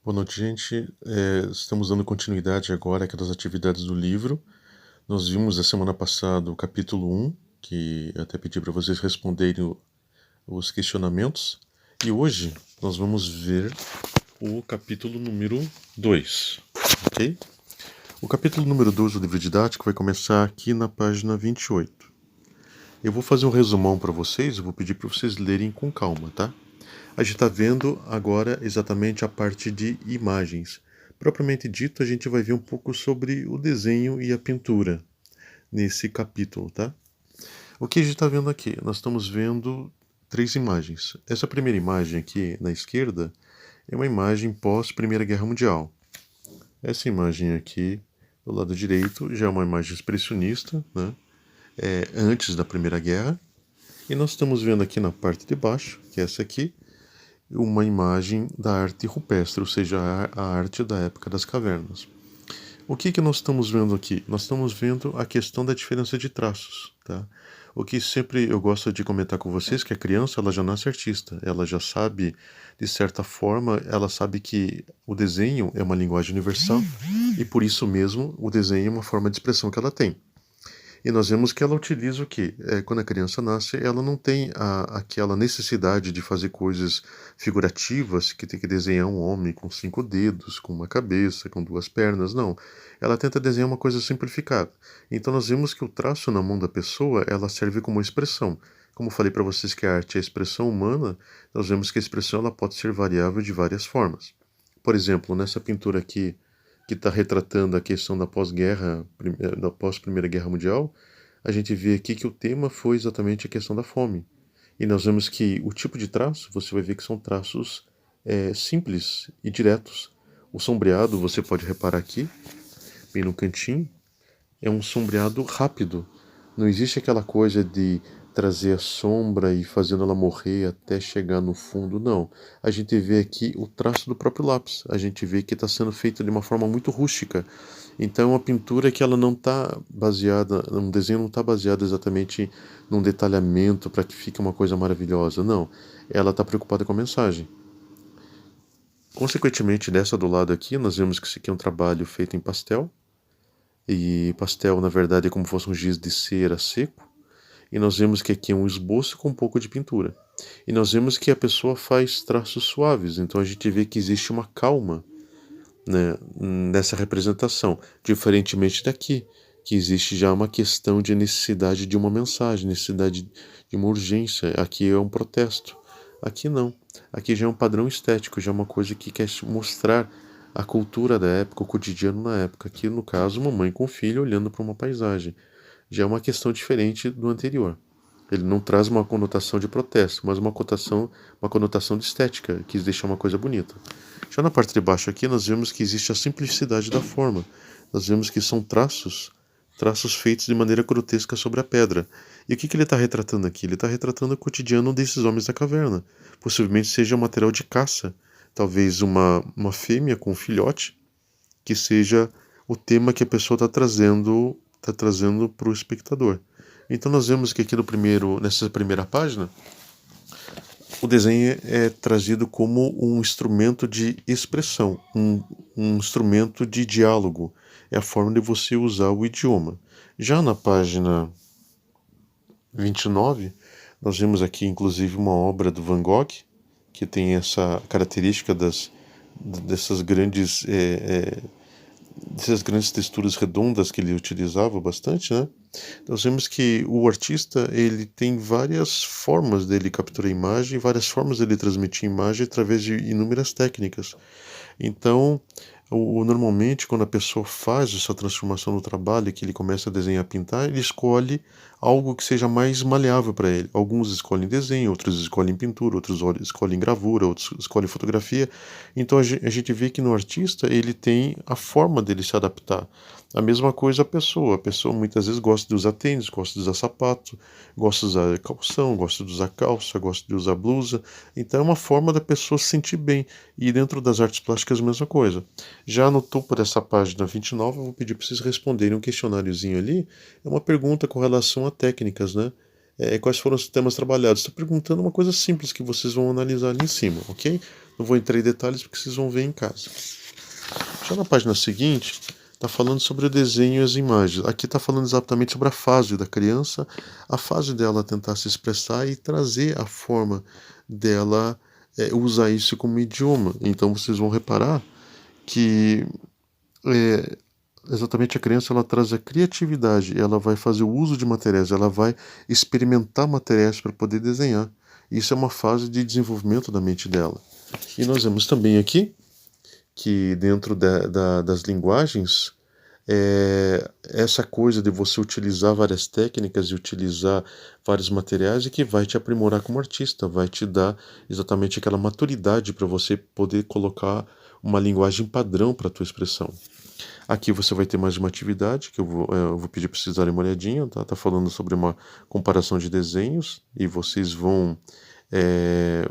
Boa noite, gente. Estamos dando continuidade agora àquelas atividades do livro. Nós vimos a semana passada o capítulo 1, que eu até pedi para vocês responderem os questionamentos. E hoje nós vamos ver o capítulo número 2, ok? O capítulo número 2 do livro didático vai começar aqui na página 28. Eu vou fazer um resumão para vocês, eu vou pedir para vocês lerem com calma, tá? A gente está vendo agora exatamente a parte de imagens. Propriamente dito, a gente vai ver um pouco sobre o desenho e a pintura nesse capítulo, tá? O que a gente está vendo aqui? Nós estamos vendo três imagens. Essa primeira imagem aqui na esquerda é uma imagem pós Primeira Guerra Mundial. Essa imagem aqui do lado direito já é uma imagem expressionista, né? Antes da Primeira Guerra. E nós estamos vendo aqui na parte de baixo, que é essa aqui, uma imagem da arte rupestre, ou seja, a arte da época das cavernas. O que nós estamos vendo aqui? Nós estamos vendo a questão da diferença de traços, tá? O que sempre eu gosto de comentar com vocês, que a criança ela já nasce artista, ela já sabe, de certa forma, ela sabe que o desenho é uma linguagem universal e por isso mesmo o desenho é uma forma de expressão que ela tem. E nós vemos que ela utiliza o quê? Quando a criança nasce, ela não tem aquela necessidade de fazer coisas figurativas, que tem que desenhar um homem com 5 dedos, com uma cabeça, com 2 pernas, não. Ela tenta desenhar uma coisa simplificada. Então nós vemos que o traço na mão da pessoa, ela serve como expressão. Como falei para vocês que a arte é a expressão humana, nós vemos que a expressão ela pode ser variável de várias formas. Por exemplo, nessa pintura aqui, que está retratando a questão da pós-guerra, da pós-Primeira Guerra Mundial, a gente vê aqui que o tema foi exatamente a questão da fome. E nós vemos que o tipo de traço, você vai ver que são traços simples e diretos. O sombreado, você pode reparar aqui, bem no cantinho, é um sombreado rápido. Não existe aquela coisa de trazer a sombra e fazendo ela morrer até chegar no fundo, não. A gente vê aqui o traço do próprio lápis. A gente vê que está sendo feito de uma forma muito rústica. Então é uma pintura que ela não está baseada, um desenho não está baseado exatamente num detalhamento para que fique uma coisa maravilhosa, não. Ela está preocupada com a mensagem. Consequentemente, dessa do lado aqui, nós vemos que isso aqui é um trabalho feito em pastel. E pastel, na verdade, é como se fosse um giz de cera seco. E nós vemos que aqui é um esboço com um pouco de pintura. E nós vemos que a pessoa faz traços suaves, então a gente vê que existe uma calma, né, nessa representação, diferentemente daqui, que existe já uma questão de necessidade de uma mensagem, necessidade de uma urgência. Aqui é um protesto. Aqui não. Aqui já é um padrão estético, já é uma coisa que quer mostrar a cultura da época, o cotidiano na época. Aqui, no caso, uma mãe com um filho olhando para uma paisagem. Já é uma questão diferente do anterior. Ele não traz uma conotação de protesto, mas uma conotação de estética, quis deixar uma coisa bonita. Já na parte de baixo aqui, nós vemos que existe a simplicidade da forma. Nós vemos que são traços feitos de maneira grotesca sobre a pedra. E o que ele está retratando aqui? Ele está retratando o cotidiano desses homens da caverna. Possivelmente seja um material de caça, talvez uma fêmea com um filhote, que seja o tema que a pessoa está trazendo para o espectador. Então nós vemos que aqui nessa primeira página, o desenho é trazido como um instrumento de expressão, um instrumento de diálogo. É a forma de você usar o idioma. Já na página 29, nós vemos aqui inclusive uma obra do Van Gogh, que tem essa característica dessas grandes texturas redondas que ele utilizava bastante, né? Nós vemos que o artista ele tem várias formas dele capturar a imagem, várias formas dele transmitir a imagem através de inúmeras técnicas. Então, normalmente, quando a pessoa faz essa transformação no trabalho, que ele começa a desenhar, pintar, ele escolhe algo que seja mais maleável para ele. Alguns escolhem desenho, outros escolhem pintura, outros escolhem gravura, outros escolhem fotografia. Então, a gente vê que no artista ele tem a forma dele se adaptar. A mesma coisa a pessoa. A pessoa muitas vezes gosta de usar tênis, gosta de usar sapato, gosta de usar calção, gosta de usar calça, gosta de usar blusa. Então é uma forma da pessoa se sentir bem. E dentro das artes plásticas a mesma coisa. Já no topo dessa página 29, eu vou pedir para vocês responderem um questionáriozinho ali. É uma pergunta com relação a técnicas, né? Quais foram os temas trabalhados? Estou perguntando uma coisa simples que vocês vão analisar ali em cima, ok? Não vou entrar em detalhes porque vocês vão ver em casa. Já na página seguinte, está falando sobre o desenho e as imagens. Aqui está falando exatamente sobre a fase da criança, a fase dela tentar se expressar e trazer a forma dela usar isso como idioma. Então vocês vão reparar que é, exatamente a criança ela traz a criatividade, ela vai fazer o uso de materiais, ela vai experimentar materiais para poder desenhar. Isso é uma fase de desenvolvimento da mente dela. E nós vemos também aqui que dentro das linguagens, essa coisa de você utilizar várias técnicas e utilizar vários materiais e que vai te aprimorar como artista, vai te dar exatamente aquela maturidade para você poder colocar uma linguagem padrão para a tua expressão. Aqui você vai ter mais uma atividade que eu vou pedir para vocês darem uma olhadinha, tá? Tá falando sobre uma comparação de desenhos e vocês vão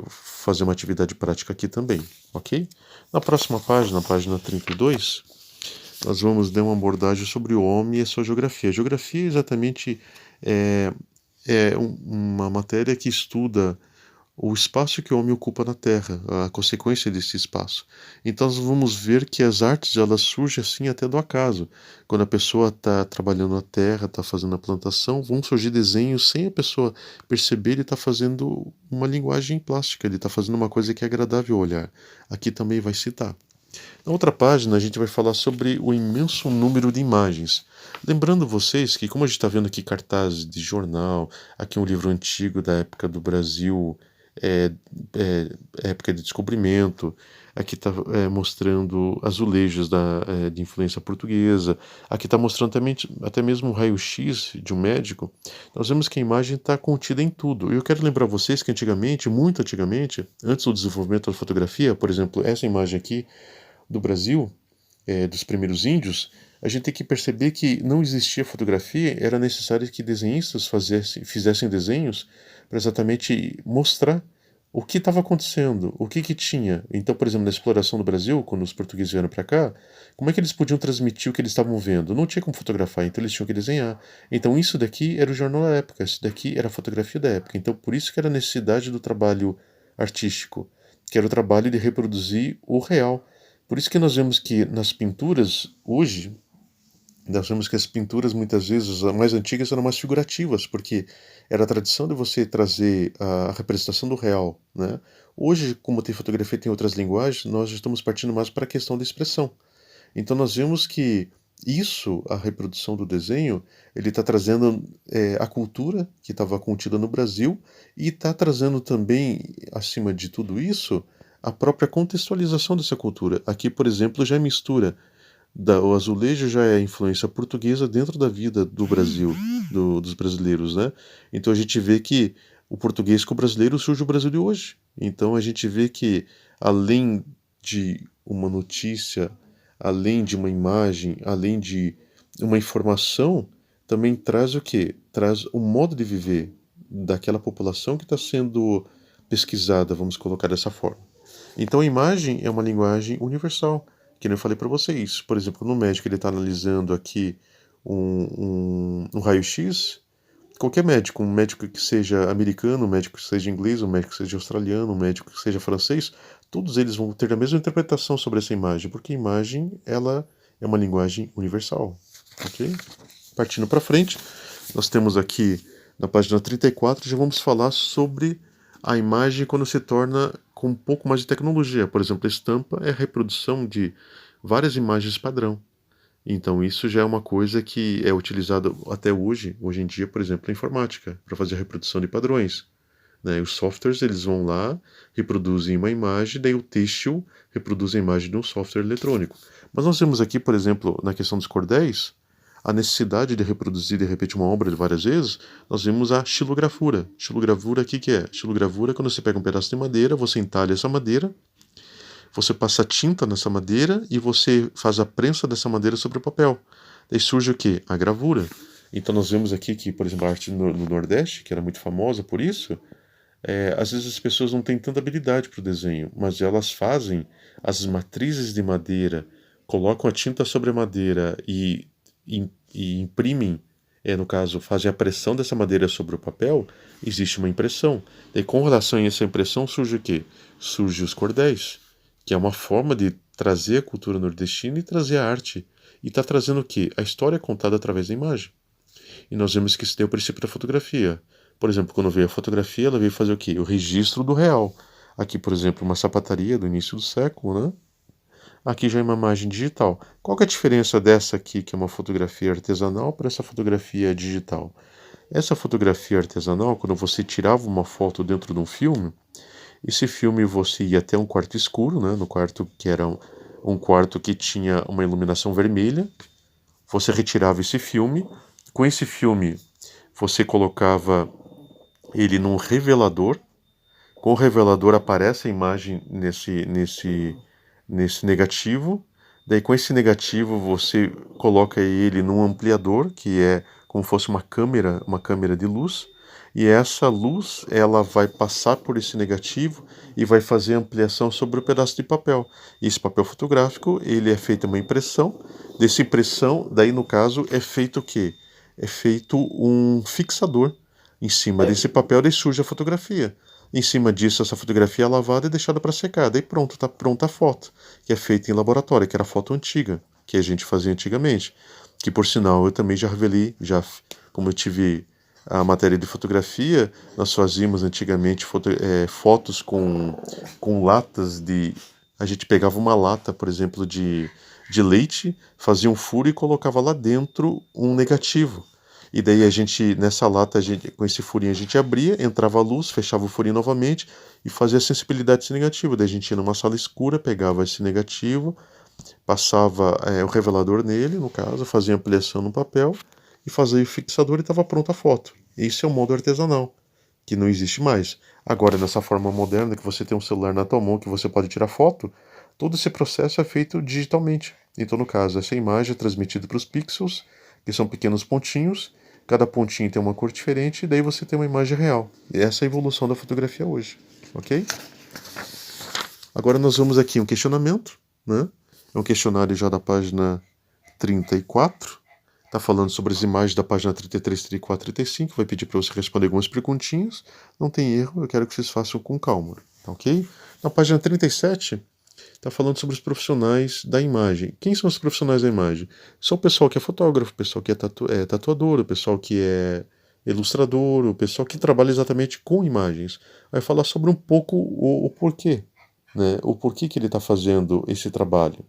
fazer uma atividade prática aqui também, ok? Na próxima página, página 32, nós vamos dar uma abordagem sobre o homem e a sua geografia. A geografia exatamente uma matéria que estuda o espaço que o homem ocupa na Terra, a consequência desse espaço. Então nós vamos ver que as artes elas surgem assim até do acaso. Quando a pessoa está trabalhando a terra, está fazendo a plantação, vão surgir desenhos sem a pessoa perceber, ele está fazendo uma linguagem plástica, ele está fazendo uma coisa que é agradável ao olhar. Aqui também vai citar. Na outra página, a gente vai falar sobre o imenso número de imagens. Lembrando vocês que, como a gente está vendo aqui cartazes de jornal, aqui um livro antigo da época do Brasil, é, época de descobrimento, aqui está mostrando azulejos de influência portuguesa, aqui está mostrando também, até mesmo um raio-x de um médico. Nós vemos que a imagem está contida em tudo. E eu quero lembrar vocês que antigamente, muito antigamente, antes do desenvolvimento da fotografia, por exemplo, essa imagem aqui do Brasil, dos primeiros índios, a gente tem que perceber que não existia fotografia, era necessário que desenhistas fizessem desenhos para exatamente mostrar o que estava acontecendo, o que tinha. Então, por exemplo, na exploração do Brasil, quando os portugueses vieram para cá, como é que eles podiam transmitir o que eles estavam vendo? Não tinha como fotografar, então eles tinham que desenhar. Então, isso daqui era o jornal da época, isso daqui era a fotografia da época. Então, por isso que era a necessidade do trabalho artístico, que era o trabalho de reproduzir o real. Por isso que nós vemos que nas pinturas, hoje, nós vemos que as pinturas, muitas vezes, as mais antigas, eram mais figurativas, porque era a tradição de você trazer a representação do real, né? Hoje, como tem fotografia e tem outras linguagens, nós estamos partindo mais para a questão da expressão. Então nós vemos que isso, a reprodução do desenho, ele está trazendo a cultura que estava contida no Brasil e está trazendo também, acima de tudo isso, a própria contextualização dessa cultura. Aqui, por exemplo, já mistura o azulejo já é influência portuguesa dentro da vida do Brasil, dos brasileiros, né? Então a gente vê que o português com o brasileiro surge o Brasil de hoje. Então a gente vê que além de uma notícia, além de uma imagem, além de uma informação, também traz o quê? Traz o modo de viver daquela população que está sendo pesquisada, vamos colocar dessa forma. Então a imagem é uma linguagem universal, que nem eu falei para vocês. Por exemplo, no médico ele está analisando aqui um raio-x, qualquer médico, um médico que seja americano, um médico que seja inglês, um médico que seja australiano, um médico que seja francês, todos eles vão ter a mesma interpretação sobre essa imagem, porque a imagem ela é uma linguagem universal, ok? Partindo para frente, nós temos aqui na página 34, já vamos falar sobre a imagem quando se torna com um pouco mais de tecnologia. Por exemplo, a estampa é a reprodução de várias imagens padrão. Então isso já é uma coisa que é utilizada até hoje em dia, por exemplo, na informática, para fazer a reprodução de padrões. Né? Os softwares eles vão lá, reproduzem uma imagem, daí o têxtil reproduz a imagem de um software eletrônico. Mas nós vemos aqui, por exemplo, na questão dos cordéis, a necessidade de reproduzir de repente uma obra de várias vezes, nós vemos a xilogravura. Xilogravura, o que é? Xilogravura é quando você pega um pedaço de madeira, você entalha essa madeira, você passa tinta nessa madeira e você faz a prensa dessa madeira sobre o papel. Daí surge o quê? A gravura. Então nós vemos aqui que, por exemplo, a arte no Nordeste, que era muito famosa por isso, às vezes as pessoas não têm tanta habilidade para o desenho, mas elas fazem as matrizes de madeira, colocam a tinta sobre a madeira e imprimem, no caso, fazem a pressão dessa madeira sobre o papel, existe uma impressão. Daí, com relação a essa impressão, surge o quê? Surge os cordéis. que é uma forma de trazer a cultura nordestina e trazer a arte. E está trazendo o quê? A história contada através da imagem. E nós vemos que isso tem o princípio da fotografia. Por exemplo, quando veio a fotografia, ela veio fazer o quê? O registro do real. Aqui, por exemplo, uma sapataria do início do século, né? Aqui já é uma imagem digital. Qual que é a diferença dessa aqui, que é uma fotografia artesanal, para essa fotografia digital? Essa fotografia artesanal, quando você tirava uma foto dentro de um filme, esse filme você ia até um quarto escuro, né? No quarto que era um quarto que tinha uma iluminação vermelha. Você retirava esse filme. Com esse filme, você colocava ele num revelador. Com o revelador aparece a imagem nesse negativo. Daí com esse negativo você coloca ele num ampliador, que é como se fosse uma câmera de luz. E essa luz ela vai passar por esse negativo e vai fazer ampliação sobre o pedaço de papel. E esse papel fotográfico ele é feita uma impressão. Dessa impressão, daí no caso, é feito o quê? É feito um fixador em cima desse papel, daí surge a fotografia. Em cima disso, essa fotografia é lavada e deixada para secar. Daí pronto, está pronta a foto, que é feita em laboratório, que era a foto antiga, que a gente fazia antigamente. Que por sinal, eu também já revelei, como eu tive a matéria de fotografia, nós fazíamos antigamente fotos com latas de. A gente pegava uma lata, por exemplo, de leite, fazia um furo e colocava lá dentro um negativo. E daí nessa lata, com esse furinho, a gente abria, entrava a luz, fechava o furinho novamente e fazia a sensibilidade desse negativo. Daí a gente ia numa sala escura, pegava esse negativo, passava o revelador nele, no caso, fazia ampliação no papel e fazia o fixador e estava pronta a foto. Esse é o modo artesanal, que não existe mais. Agora, nessa forma moderna, que você tem um celular na tua mão, que você pode tirar foto, todo esse processo é feito digitalmente. Então, no caso, essa imagem é transmitida para os pixels, que são pequenos pontinhos, cada pontinho tem uma cor diferente, e daí você tem uma imagem real. E essa é a evolução da fotografia hoje, ok? Agora nós vamos aqui um questionamento, né? É um questionário já da página 34. Está falando sobre as imagens da página 33, 34, 35. Vai pedir para você responder algumas perguntinhas. Não tem erro, eu quero que vocês façam com calma, tá ok? Na página 37, está falando sobre os profissionais da imagem. Quem são os profissionais da imagem? São o pessoal que é fotógrafo, o pessoal que é tatuador, o pessoal que é ilustrador, o pessoal que trabalha exatamente com imagens. Vai falar sobre um pouco o porquê, né? O porquê que ele está fazendo esse trabalho.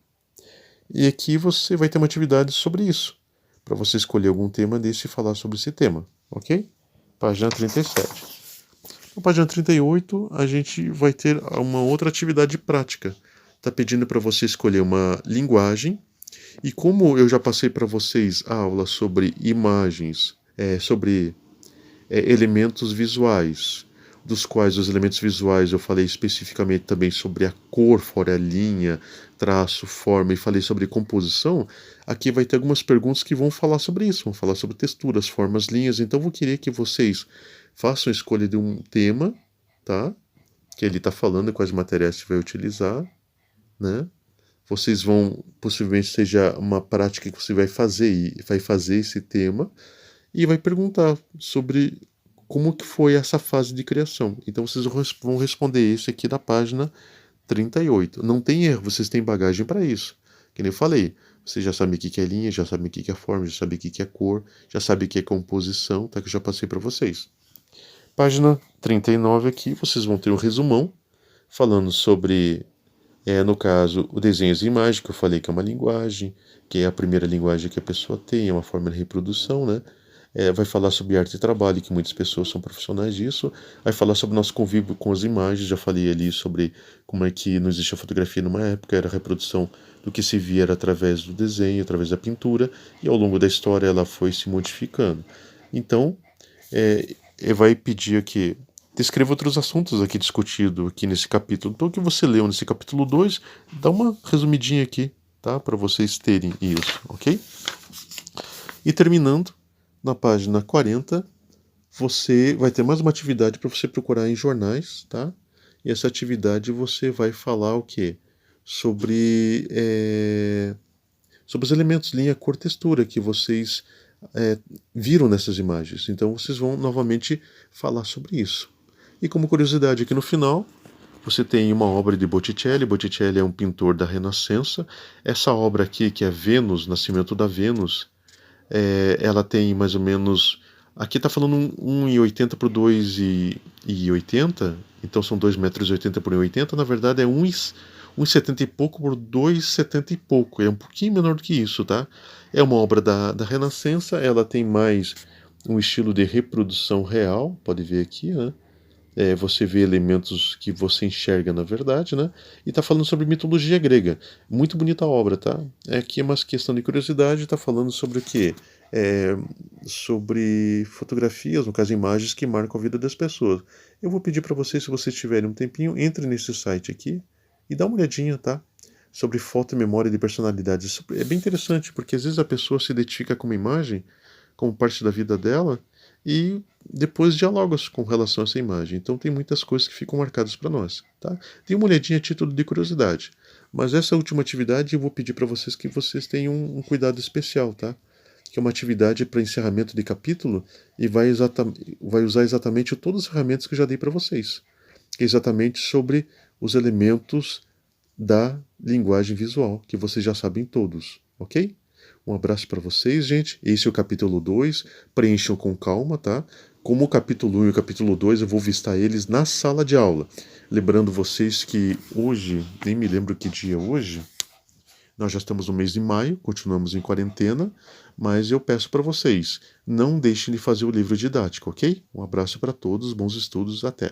E aqui você vai ter uma atividade sobre isso, para você escolher algum tema desse e falar sobre esse tema, ok? Página 37. Na página 38, a gente vai ter uma outra atividade prática. Está pedindo para você escolher uma linguagem. E como eu já passei para vocês a aula sobre imagens, sobre elementos visuais, dos quais os elementos visuais eu falei especificamente também sobre a cor, fora a linha, traço, forma, e falei sobre composição, aqui vai ter algumas perguntas que vão falar sobre isso, vão falar sobre texturas, formas, linhas, então eu vou querer que vocês façam a escolha de um tema, tá? Que ele está falando, quais materiais você vai utilizar, né? Vocês vão, possivelmente seja uma prática que você vai fazer esse tema, e vai perguntar sobre como que foi essa fase de criação. Então vocês vão responder esse aqui da página 38. Não tem erro, vocês têm bagagem para isso. Que nem eu falei, você já sabe o que é linha, já sabe o que é forma, já sabe o que é cor, já sabe o que é composição, tá? Que eu já passei para vocês. Página 39 aqui, vocês vão ter um resumão falando sobre, no caso, o desenho e imagem, que eu falei que é uma linguagem, que é a primeira linguagem que a pessoa tem, é uma forma de reprodução, né? Vai falar sobre arte e trabalho, que muitas pessoas são profissionais disso. Vai falar sobre nosso convívio com as imagens. Já falei ali sobre como é que não existia fotografia numa época, era a reprodução do que se via era através do desenho, através da pintura, e ao longo da história ela foi se modificando. Então, vai pedir aqui, descreva outros assuntos aqui discutidos aqui nesse capítulo. Então, o que você leu nesse capítulo 2, dá uma resumidinha aqui, tá? Para vocês terem isso, ok? E terminando, na página 40, você vai ter mais uma atividade para você procurar em jornais, tá? E essa atividade você vai falar o quê? Sobre os elementos linha, cor, textura que vocês viram nessas imagens. Então vocês vão novamente falar sobre isso. E como curiosidade aqui no final, Você tem uma obra de Botticelli. Botticelli é um pintor da Renascença. Essa obra aqui, que é Vênus, Nascimento da Vênus, ela tem mais ou menos. Aqui está falando 1,80 por 2,80, então são 2,80 m por 1,80. Na verdade é 1,70 e pouco por 2,70 e pouco. É um pouquinho menor do que isso, tá? É uma obra da Renascença. Ela tem mais um estilo de reprodução real. Pode ver aqui, né? Você vê elementos que você enxerga na verdade, né? E está falando sobre mitologia grega. Muito bonita a obra, tá? Aqui é uma questão de curiosidade, está falando sobre o quê? Sobre fotografias, no caso imagens que marcam a vida das pessoas. Eu vou pedir para vocês, se vocês tiverem um tempinho, entre nesse site aqui e dá uma olhadinha, tá? Sobre foto e memória de personalidade. Isso é bem interessante, porque às vezes a pessoa se identifica com uma imagem como parte da vida dela e depois dialoga com relação a essa imagem. Então tem muitas coisas que ficam marcadas para nós, tá? Dê uma olhadinha a título de curiosidade. Mas essa última atividade eu vou pedir para vocês que vocês tenham um cuidado especial, tá? Que é uma atividade para encerramento de capítulo e vai usar exatamente todas as ferramentas que eu já dei para vocês. Que é exatamente sobre os elementos da linguagem visual, que vocês já sabem todos, ok? Um abraço para vocês, gente. Esse é o capítulo 2. Preencham com calma, tá? Como o capítulo 1 e o capítulo 2, eu vou vistar eles na sala de aula. Lembrando vocês que hoje, nem me lembro que dia é hoje, nós já estamos no mês de maio, continuamos em quarentena, mas eu peço para vocês, não deixem de fazer o livro didático, ok? Um abraço para todos, bons estudos, até!